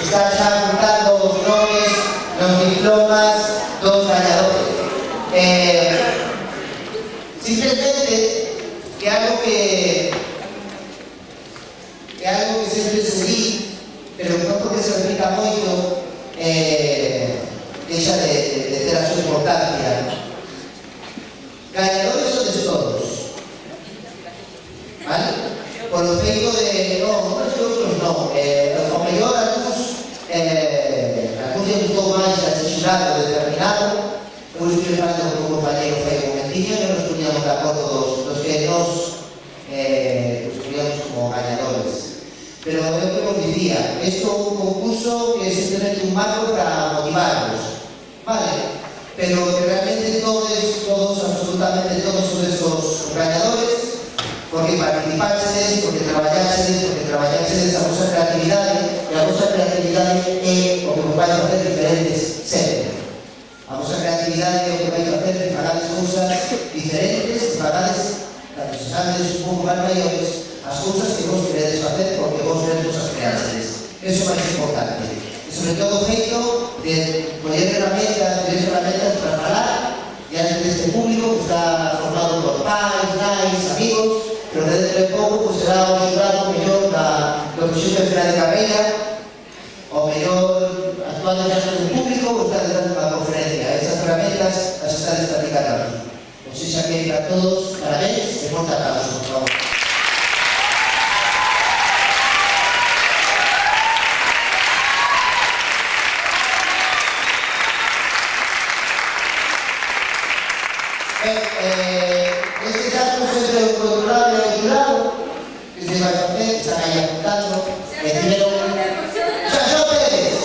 están xa apuntando os nomes nos diplomas dos gañadores. Simplemente que algo que sempre se di, pero non porque se repita moito, deixa de ter a súa importancia. Gañadores sodes todos, vale? Por o feito de, non, uns e outros non, o mellor algúns lle gustou máis a ese xurado determinado. Eu estive falando con un compañeiro fai un momentiño e nos poníamos de acordo dos que nos poníamos como gañadores. Pero eu que vos dicía, isto é un concurso que é simplemente un marco para motivarnos, vale? Pero que realmente todos, absolutamente todos son esos gañadores, porque participaxedes, porque traballaxedes a vosa creatividade, e a vosa creatividade é o que vos vai facer diferentes sempre. A vosa creatividade é o que vai facer que fagades cousas diferentes, fagades, cando se sabedes un pouco máis maiores, as cousas que vos queredes facer porque vos mesmos as creaxedes. Eso é máis importante. E sobre todo o feito de coller herramientas para falar diante deste público que está formado por pais, nais, amigos, pero que dentro de pouco pues, será o xurado mellor do proxecto de final de carreira, o mellor actuando en caso do público, ou está dando unha conferencia. Esas ferramentas as están practicando aquí. O sea que para todos, parabéns e forte aplauso, por favor. Este caso sempre o controlado e o jurado que se vai facer, están aí apuntando tiveron xa Pérez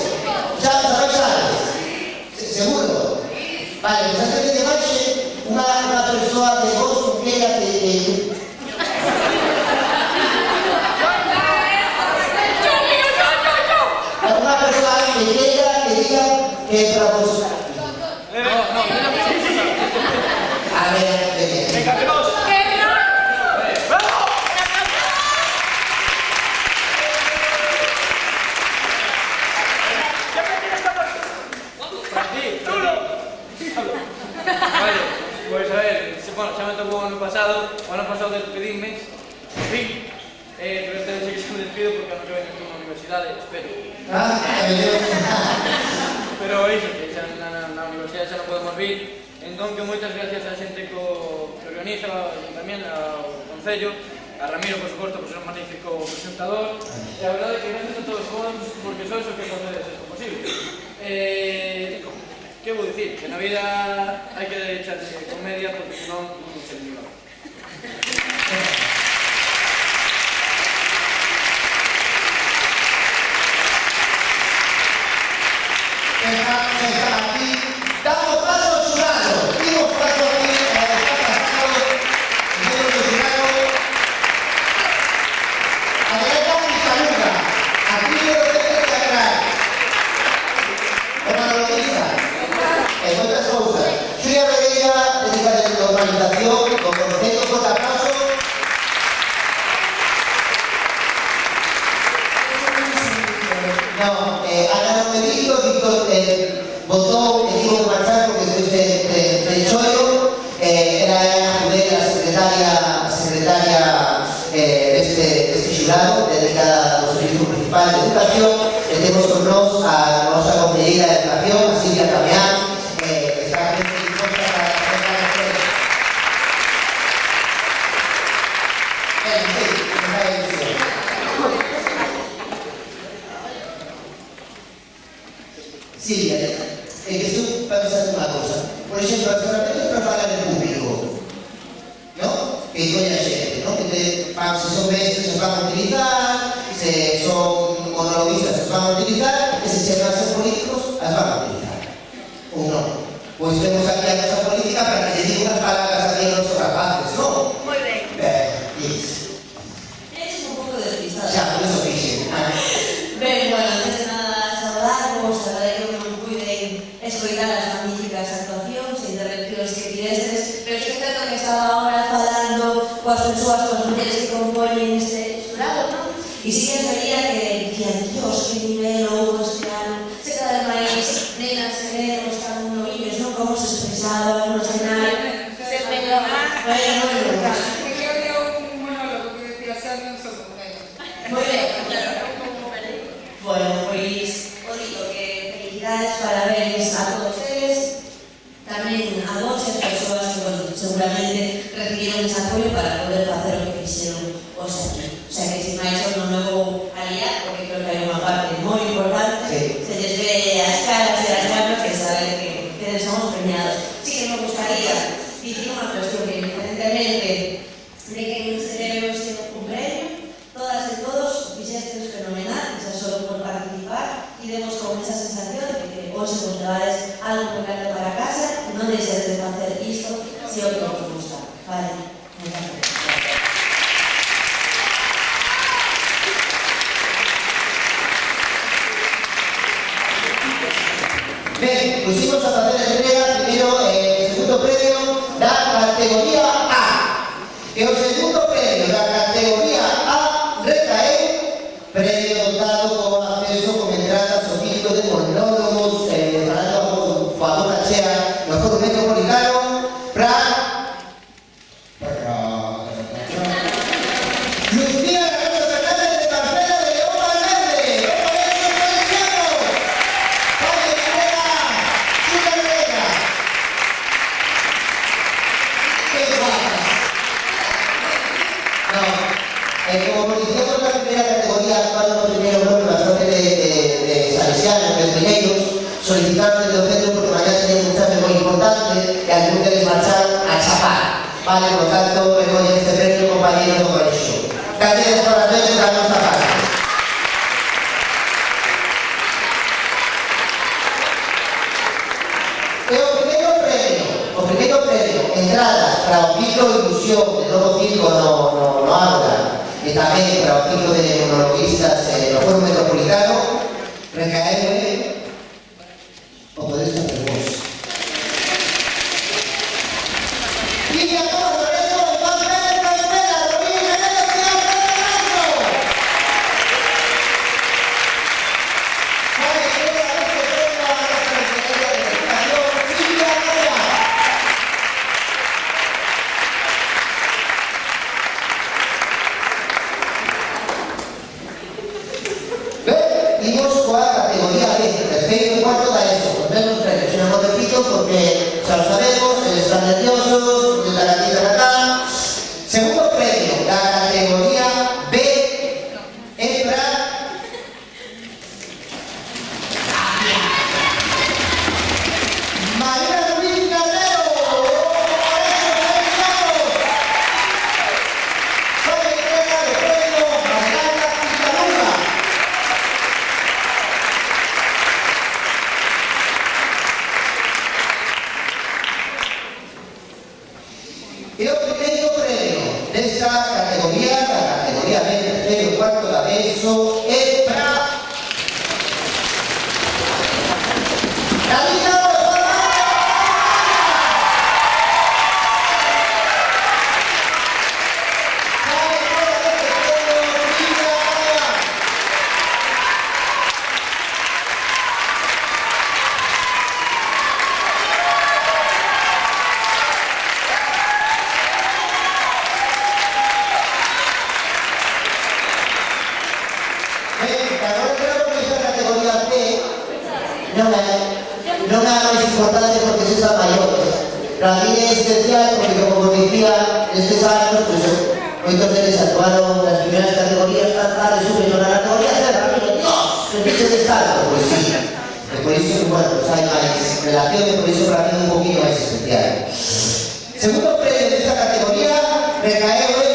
xa sabes seguro vale, pues antes de llevarse unha persoa de vos completa que unha persoa que diga que é para vos a ver, venga, vemos. Vale, pues a ver, bueno, xa me tocou o ano pasado despedinme, por fin, pero esta vez que xa me despido porque non que venho aquí na universidade, espero. Pero iso, que xa na universidade xa non podemos vir, entón que moitas gracias á xente que organiza e tamén ao Concello, a Ramiro, por suposto, por ser un magnífico presentador, e a verdade é que gracias a todos vos, porque sois o que facedes isto posible. Que vou dicir? Que na vida hai que echarse comedia porque senón non se libra. Aquí damos paso al jurado. Dimos paso aquí a los pasados, miembros del jurado. Adelante y saluda. Aquí yo lo tengo que agarrar. Como lo diga. En otras cosas. Xulia Regueira, dedicada de normalización, con conocimiento por aplauso. No, Ana non me dijo, Víctor votó, me dijo de marchar porque después del suelo era Ana Judé, la secretaria de este jurado, dedicada a los servicios municipales de educación. Tenemos con nosotros a nuestra compañera de educación, a Silvia Camián, que está muy dispuesta para hacer Silvia, que estoy pensando una cosa. Por ejemplo, las herramientas para pagar en público, ¿no? Que coña xente, ¿no? Que se son mestres, se van a utilizar, se son monologuistas, se van a utilizar, que se chegan a ser políticos, las van a utilizar. ¿O no? Pues vemos aquí a nuestra política para que le diga unas palabras aquí a nuestros rapaces, ¿no? Muy bien. Yes. Es un poco despistado. Ya, por eso dije. Ben, bueno, antes de nada, saudarvos, agradecer que non puiden escoitar as magníficas actuacións e intervencións que tivestes, pero é certo que estaba ahora falando coas persoas, coas mulleres que compoñen este xurado, non? E sí que sería que dicían, Dios, que nivel houve este Bueno, pois, o dito que felicidades, parabéns a todos eles, tamén a vos e as persoas que, bueno, seguramente recibiron ese apoio para poder facer o que fixeron os aquí. O sea que, sin máis, non me vou a liar, porque creo que hai unha parte moi importante, se les ve as caras e as manos que saben que somos premiados. Sí que me gustaría dicir unha cuestión que, independentemente de que se debe un premio, todas e todos fixestes fenomenal, xa solo por participar, e demos con esa sensación de que hoxe vos levades algo moi grande para casa e non deixes de facer isto se o que vos gusta. Vale, moitas gracias. Ben, pois imos a facer a entrega primeiro segundo premio da categoría A. E o segundo premio da categoría A recae premio dotado con acceso con entradas ao ciclo de monólogos falando coa boca chea no Foro Metropolitano para Lucía Garroso Fernández de Campera de León Valverde. Como decíamos na primeira categoría, actual no primeiro bloque bastante de salesianos, de mineros, solicitaron desde o centro porque mañá sería un examen moi importante e algún deles marchar a chapar. Vale, por tanto, recollen este premio compañeros do colexio. Gracias por as veces da nosa parte. E o primeiro premio, entradas para o ciclo Ilusión, de novo ciclo no Ágora, e tamén para o ciclo de monologuistas no Foro Metropolitano, recaeu o podedes facer vos. Lidia Torres, Lorenzo, Iván Pérez, Campera, Rodríguez, Menezes, Ciudad Fernando. Vale, creo que a este premio a nuestra Secretaría de Educación, Lidia Torres. Imos coa categoría B, terceiro e cuarto da ESO, os mesmos premios. Non o repito porque xa o sabemos, están nerviosos, desde aquí de acá. Segundo premio da categoría B é para María Luis Caldero, sobre entrega de premio Margarita Pizarruga. E o primeiro premio desta categoría, da categoría B, terceiro e cuarto da ESO, é para Dalila Orfana. Non é a máis importante porque se son maiores. Para mí é especial porque, como dicía, estes anos, moitos deles actuaron nas primeiras categorías, tan suben na categoría terra, amigo, Dios, que se descarto, pois sí. E por iso, bueno, hai máis relación e por iso para mí un poquinho máis especial. Segundo premio desta categoría recaeu en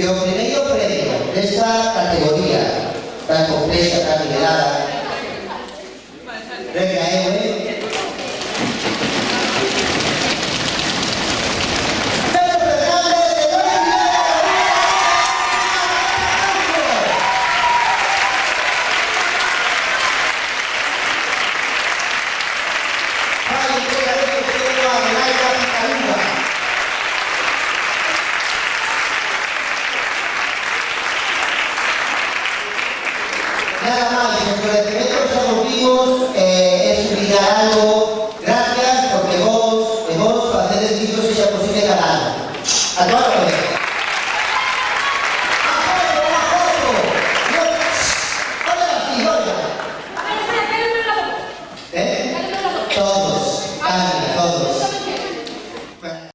e o primeiro premio desta categoría tan complexa, tan nivelada, recaeu en